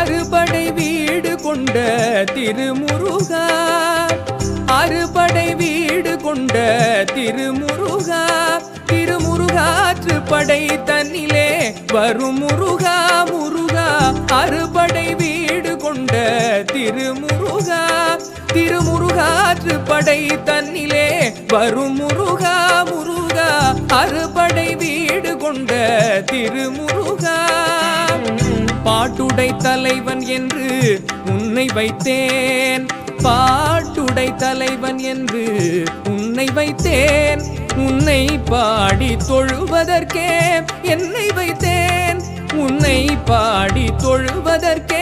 அறுபடை வீடு கொண்ட திருமுருகா, அறுபடை வீடு கொண்ட திருமுருகா, திருமுருகாற்றுப்படை தன்னிலே வரும் முருகா முருகா, அறுபடை வீடு கொண்ட திருமுருகா, திருமுருகாற்றுப்படை தன்னிலே வரும் முருகா முருகா, அறுபடை வீடு கொண்ட திருமுருகா. பாட்டுடை தலைவன் என்று உன்னை வைத்தேன், பாட்டுடை தலைவன் என்று உன்னை வைத்தேன், உன்னை பாடி தொழுவதற்கே என்னை வைத்தேன், உன்னை பாடி தொழுவதற்கே